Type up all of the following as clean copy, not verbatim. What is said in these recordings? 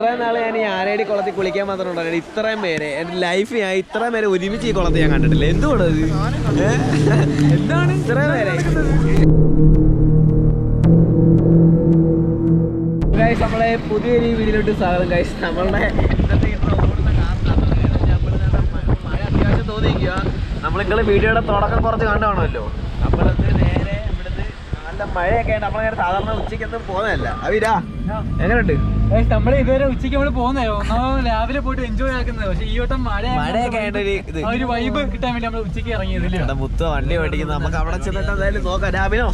ഇത്രയും നാളെ ഞാൻ ഈ ആനേടി കുളത്തിൽ കുളിക്കാൻ മാത്രം ഉണ്ടായിരുന്നു. ഇത്രയും പേര് എൻ്റെ ലൈഫ് ഞാൻ ഇത്രയും പേരെ ഒരുമിച്ച് ഈ കുളത്തിൽ ഞാൻ കണ്ടിട്ടില്ല. എന്തുകൊണ്ടത് എന്താണ് ഇത്രയും പേരെ? ഗൈസ് നമ്മളെ പുതിയൊരു വീഡിയോയിലോട്ട് സ്വാഗതം. ഗൈസ് നമ്മളുടെ മഴ അത്യാവശ്യം തോന്നിയിരിക്കുക. നമ്മളിങ്ങള് വീഡിയോയുടെ തുടക്കം കുറച്ച് കണ്ടാണല്ലോ. നമ്മളത് നേരെ ഇവിടുന്ന് നല്ല മഴയൊക്കെ ആയിട്ട് നമ്മളങ്ങനെ സാധാരണ ഉച്ചയ്ക്കൊന്നും പോകുന്നതല്ല. അവിരാ എങ്ങനെയുണ്ട്? നമ്മള് ഇതുവരെ ഉച്ചയ്ക്ക് നമ്മള് പോകുന്നതോ രാവിലെ പോയിട്ട് എൻജോയ് ആക്കുന്നത്. പക്ഷെ ഈ വട്ടം മഴയൊക്കെ ആയിട്ട് ഒരു വൈബ് കിട്ടാൻ വേണ്ടി നമ്മൾ ഉച്ചയ്ക്ക് ഇറങ്ങിയതില്ല. മുത്ത വണ്ടി ഓടിക്കുന്നത് നമുക്ക് അവിടെ ചെന്നിട്ട് എന്തായാലും നോക്കാം. രാവിലെ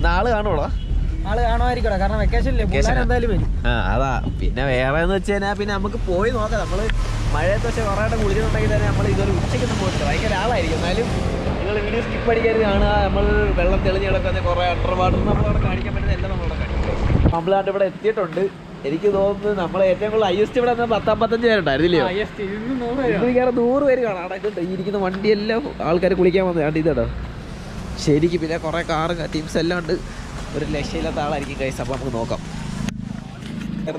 നാളെ കാണുള്ളൂ. ആള് കാണുമായിരിക്കടാ, കാരണം വെക്കേഷൻ എന്തായാലും വരും. അതാ. പിന്നെ വേറെ എന്ന് വെച്ച് കഴിഞ്ഞാൽ പിന്നെ നമുക്ക് പോയി നോക്കാം. നമ്മള് മഴയത്ത് പക്ഷെ കുറേ കുളിച്ചിട്ടുണ്ടെങ്കിൽ തന്നെ നമ്മൾ ഇതൊരു ഉച്ചയ്ക്കൊന്നും പോയിട്ടില്ല. ഭയങ്കര ആളായിരിക്കും. എന്നാലും നിങ്ങൾ വീഡിയോ സ്കിപ്പ് അടിക്കരുത് കാണുക. നമ്മൾ വെള്ളം തെളിഞ്ഞ് കിടക്കുന്ന കുറേ അണ്ടർ വാട്ടർ നമ്മളവിടെ കാണിക്കാൻ പറ്റുന്ന എല്ലാം നമ്മളവിടെ കാണിക്കും. നമ്മളാണ്ട് ഇവിടെ എത്തിയിട്ടുണ്ട്. എനിക്ക് തോന്നുന്നു നമ്മളെ ഏറ്റവും കൂടുതൽ ഹൈയസ്റ്റ് ഇവിടെ 10-15 പേരുണ്ടായിരുന്നില്ലയോ? 100 പേര് കാണാം. അവിടെ ഈ ഇരിക്കുന്ന വണ്ടിയെല്ലാം ആൾക്കാർ കുളിക്കാൻ വന്നത് കണ്ട് ഇതാ ശരിക്കും. പിന്നെ കുറേ കാറ് ടീംസ് എല്ലാം ഉണ്ട്. ഒരു രക്ഷയില്ലാത്ത ആളായിരിക്കും ഗൈസ്. അപ്പോൾ നമുക്ക് നോക്കാം.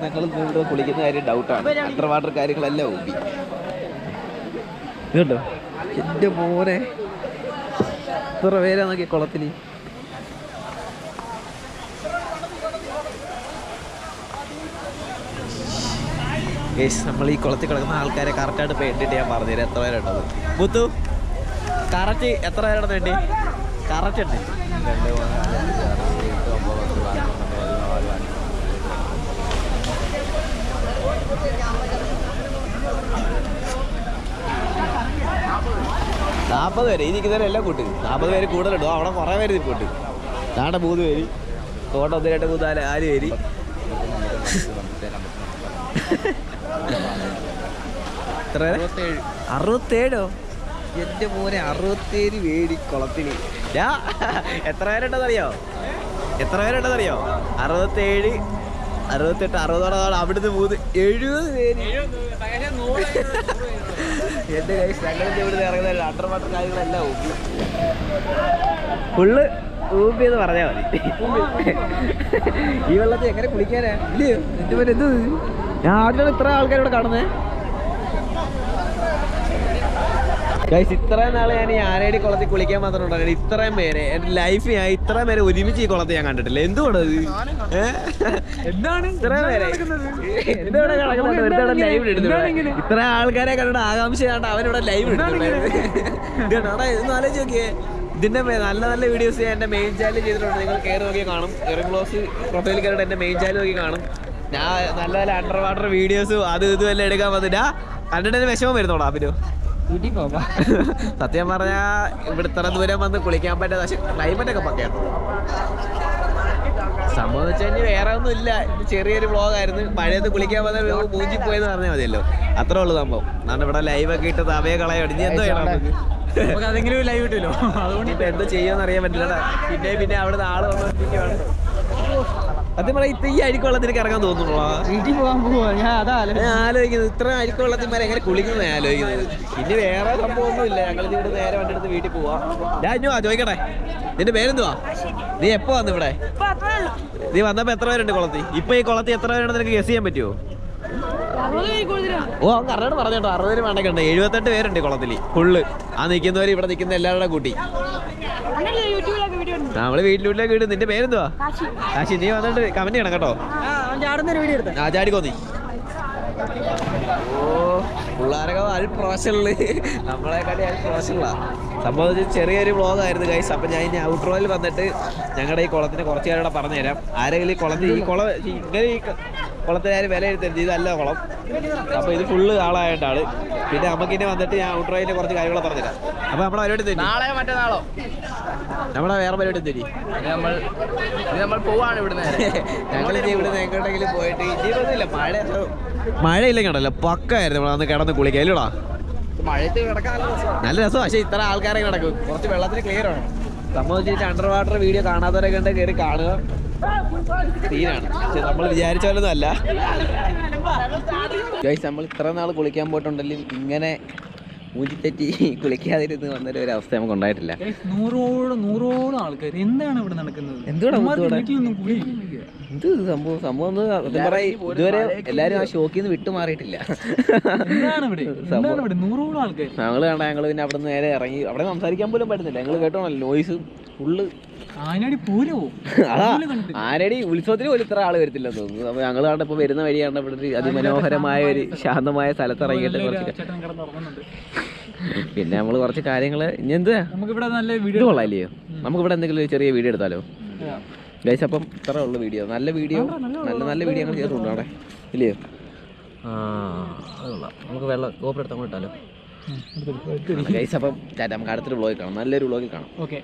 ഞങ്ങൾ ഇവിടെ കുളിക്കുന്ന കാര്യം ഡൗട്ടാണ്. അണ്ടർ വാട്ടർ കാര്യങ്ങളെല്ലാം ഊപ്പി ഇതുണ്ടോ എൻ്റെ മോനെ. എത്ര പേരാ നോക്കിയ കുളത്തിൽ. ഗൈസ് നമ്മൾ ഈ കുളത്തിൽ കിടക്കുന്ന ആൾക്കാരെ കറക്റ്റായിട്ട് ഇപ്പോൾ എണ്ണിട്ട് ഞാൻ പറഞ്ഞുതരാം എത്ര പേരുണ്ടത്. മുത്തു കറക്റ്റ് എത്ര പേരുണ്ടെന്ന് വേണ്ടി കറക്റ്റ് ഉണ്ട്. 2, 3, 4, 5, 6, 7, 8, 9, 10, 40 പേര്. ഈ നിൽക്കുന്നവരെ എല്ലാം കൂട്ട് 40 പേര് കൂടുതലുണ്ടോ? അവിടെ കുറേ പേര് നിൽക്കൂട്ട്. നാടെ 3 പേര്, തോട്ടം 1, 2, 3, 4, 5 പേര്. എത്ര 67? എൻ്റെ മോനെ 67 പേര് കുളത്തിൽ. എത്ര പേരുണ്ടെന്നറിയോ? 67, 68, 60 അവിടുന്ന് 3, 70 പേര്. എൻ്റെ കൈസ് ഞങ്ങളിൻ്റെ ഇവിടുന്ന് ഇറങ്ങുന്ന അണ്ടർ വാട്ടർ കാര്യങ്ങളെല്ലാം ഊപ്പി ഫുള്ള് ഊപ്പിയെന്ന് പറഞ്ഞാൽ മതി. ഈ വെള്ളത്തിൽ എങ്ങനെ കുളിക്കാനാ? ഇല്ലയോ എൻ്റെ പേര് എന്ത്? ഞാൻ ആദ്യമാണ് ഇത്ര ആൾക്കാരിവിടെ കാണുന്നത്. ഗൈസ് ഇത്രയും നാളെ ഞാൻ ഈ ആനേടി കുളത്തിൽ കുളിക്കാൻ മാത്രം ഉണ്ടായിരുന്നു. ഇത്രയും പേരെ എൻ്റെ ലൈഫ് ഞാൻ ഇത്രയും പേരെ ഒരുമിച്ച് ഈ കുളത്തിൽ ഞാൻ കണ്ടിട്ടില്ല. എന്തുകൊണ്ടത് എന്താണ് ഇത്രയും പേരെ എന്തുകൊണ്ട് കിടക്കുന്നത്? ലൈവ് ഇടുന്നത് ഇത്ര ആൾക്കാരെ കണ്ടിട്ട് ആകാംക്ഷയാണ്ട് അവനിവിടെ ലൈവ് ഇടുന്നുണ്ടായിരുന്നു. ഇതൊന്ന് ആലോചിച്ച് നോക്കിയേ. ഇതിൻ്റെ നല്ല നല്ല വീഡിയോസ് ഞാൻ എൻ്റെ മെയിൻ ചാനൽ ചെയ്തിട്ടുണ്ട്. നിങ്ങൾ കയറി നോക്കി കാണും. എറിംഗ്ലോസ് പ്രൊഫൈലിൽ കയറിയിട്ട് എൻ്റെ മെയിൻ ചാനൽ നോക്കി കാണും. ഞാൻ നല്ല നല്ല അണ്ടർ വാട്ടർ വീഡിയോസും അതും ഇതുമെല്ലാം എടുക്കാൻ വന്നിട്ടാ കണ്ടിട്ട് വിഷമം വരുന്നോളാ. പിന്നെ സത്യം പറഞ്ഞാ ഇവിടെ ഇത്ര ദൂരം വന്ന് കുളിക്കാൻ പറ്റാതെ. പക്ഷെ ക്ലൈമറ്റൊക്കെ പക്കയാണ്. സംഭവം വെച്ച് കഴിഞ്ഞാൽ വേറെ ഒന്നും ഇല്ല. ചെറിയൊരു വ്ളോഗായിരുന്നു. മഴയത്ത് കുളിക്കാൻ വന്ന മൂഞ്ചി പോയെന്ന് പറഞ്ഞാൽ മതിയല്ലോ. അത്രേ ഉള്ളൂ സംഭവം. കാരണം ഇവിടെ ലൈവൊക്കെ ഇട്ട് തവയെ കളയാണ്. ഇനി എന്തോ ചെയ്യണം നമുക്ക്? അതെങ്കിലും ലൈവ് കിട്ടുമല്ലോ. അതുകൊണ്ട് ഇപ്പൊ എന്തോ ചെയ്യാന്ന് അറിയാൻ പറ്റില്ല. പിന്നെ അവിടെ ആള് വന്നിരിക്കുകയാണ്. സത്യം പറയാം ഇപ്പൊ ഈ അഴുക്കുവെള്ളത്തിലേക്ക് ഇറങ്ങാൻ തോന്നുന്നു. വീട്ടിൽ പോകാൻ പോവാ. ഞാൻ ആലോചിക്കുന്നത് ഇത്ര അഴുക്കുവെള്ളത്തിന്മാരെ എങ്ങനെ കുളിക്കുന്നത് ആലോചിക്കുന്നത്. പിന്നെ വേറെ സംഭവമൊന്നും ഇല്ല. ഞങ്ങൾ ഇവിടെ നേരെ വണ്ടി എടുത്ത് വീട്ടിൽ പോവാ. ഞാൻ ചോദിക്കട്ടെ, നിന്റെ പേരെന്തുവാ? നീ എപ്പോ വന്നു ഇവിടെ? നീ വന്നപ്പോ എത്ര പേരുണ്ട് കുളത്തിൽ? ഇപ്പൊ ഈ കുളത്തിൽ എത്ര പേരുണ്ടെന്ന് നിനക്ക് ഗസ് ചെയ്യാൻ പറ്റുമോ? ഓ അവൻ കറക്റ്റ് പറഞ്ഞോട്ടോ. 60 പേര് വേണ്ടൊക്കെ ഉണ്ട്. 78 പേരുണ്ട് കുളത്തിൽ ഫുള്ള്. ആ നിൽക്കുന്നവര് ഇവിടെ നിൽക്കുന്ന എല്ലാവരുടെ കൂട്ടി നമ്മള് വീട്ടിലേക്ക് വീട്. നിന്റെ പേരെന്തുവാ? കാശി. നീ വന്നിട്ട് കമന്റ് ചെയ്യണം കേട്ടോ. ചാടിക്കോ നീ. ഓ പിള്ളേരൊക്കെ അൽ പ്രൊഫഷണല്. നമ്മളെക്കാട്ടി അൽ പ്രൊഫഷണലാ. സംഭവം ചെറിയൊരു വ്ളോഗായിരുന്നു ഗൈസ്. അപ്പം ഞാൻ ഇനി ഔട്ട്രോയിൽ വന്നിട്ട് ഞങ്ങളുടെ ഈ കുളത്തിന് കുറച്ച് പേരോടെ പറഞ്ഞുതരാം. ആരെങ്കിലും ഈ കുളത്തിൽ ഇങ്ങനെ ഈ കുളത്തിനാരും വിലയിരുത്തരുത്. ഇതല്ല കുളം. അപ്പോൾ ഇത് ഫുള്ള് ആളായിട്ടാണ്. പിന്നെ നമുക്കിനി വന്നിട്ട് ഞാൻ ഔട്ട്രോയിൻ്റെ കുറച്ച് കാര്യങ്ങൾ പറഞ്ഞുതരാം. അപ്പോൾ നമ്മളെ പരിപാടി തരും. നാളെ മറ്റന്നാളോ നമ്മളെ വേറെ പരിപാടി തരും. നമ്മൾ പോവാണ് ഇവിടുന്ന്. ഞങ്ങളിനി ഇവിടുന്ന് എങ്ങോട്ടെങ്കിലും പോയിട്ട് ഇനിയൊന്നുമില്ല. മഴയില്ലെങ്കിൽ ഉണ്ടല്ലോ പക്കായിരുന്നു നമ്മൾ അന്ന് കിടന്ന് കുളിക്കുക. അല്ലടാ മഴയത്ത് കിടക്കാൻ നല്ല രസം. പക്ഷേ ഇത്ര ആൾക്കാരെ കിടക്കും. കുറച്ച് വെള്ളത്തിന് ക്ലിയർ ആണ്. സംബന്ധിച്ചിട്ട് അണ്ടർ വാട്ടർ വീഡിയോ കാണാത്തവരെ കണ്ട് കയറി കാണുക. സീനാണ്. പക്ഷെ നമ്മൾ വിചാരിച്ച പോലൊന്നും അല്ല ഗൈസ്. നമ്മൾ ഇത്ര നാൾ കുളിക്കാൻ പോയിട്ടുണ്ടെങ്കിലും ഇങ്ങനെ മൂഞ്ചിത്തെറ്റി കുളിക്കാതിരുന്ന് വന്നൊരു അവസ്ഥ നമുക്ക് ഉണ്ടായിട്ടില്ല. 100ഓളം ആൾക്കാർ എന്താണ് ഇവിടെ നടക്കുന്നത്? എന്തുവാ ഇത് സംഭവം ഒന്ന് സത്യം പറയാം ഇതുവരെ എല്ലാരും ആ ഷോക്കിൽ നിന്ന് വിട്ടു മാറിയിട്ടില്ല. ഞങ്ങള് കണ്ട ഞങ്ങള് പിന്നെ അവിടെ നിന്ന് നേരെ ഇറങ്ങി. അവിടെ സംസാരിക്കാൻ പോലും പറ്റുന്നില്ല. ഞങ്ങള് കേട്ടോണല്ലോ നോയ്സ് ഫുള്ള്. ആനടി ഉത്സവത്തിന് പോലും ഇത്ര ആള് വരത്തില്ലെന്ന് തോന്നുന്നു. അപ്പൊ ഞങ്ങൾ കണ്ട ഇപ്പൊ വരുന്ന വഴി കണ്ട ഇവിടെ ഒരു അതിമനോഹരമായ ഒരു ശാന്തമായ സ്ഥലത്ത് ഇറങ്ങിയിട്ട് കുറച്ച് പിന്നെ നമ്മള് കുറച്ച് കാര്യങ്ങള് ഇനി എന്ത് വീഡിയോ കൊള്ളാല്ലയോ, നമുക്ക് ഇവിടെ എന്തെങ്കിലും ഒരു ചെറിയ വീഡിയോ എടുത്താലോ ഗൈസ്? അപ്പം ഇത്ര ഉള്ള വീഡിയോ, നല്ല വീഡിയോ നല്ല വീഡിയോ ഞങ്ങൾ ചെയ്തിട്ടുണ്ട് അവിടെ ഇല്ലയോ? അത് കൊള്ളാം. നമുക്ക് വെള്ളം ഗോപുരം എടുത്ത് അങ്ങോട്ട് ഇട്ടാലോ ഗൈസ്? അപ്പം നമുക്ക് അടുത്തൊരു വ്ളോഗിൽ കാണാം, നല്ലൊരു വ്ളോഗിൽ കാണാം. ഓക്കെ.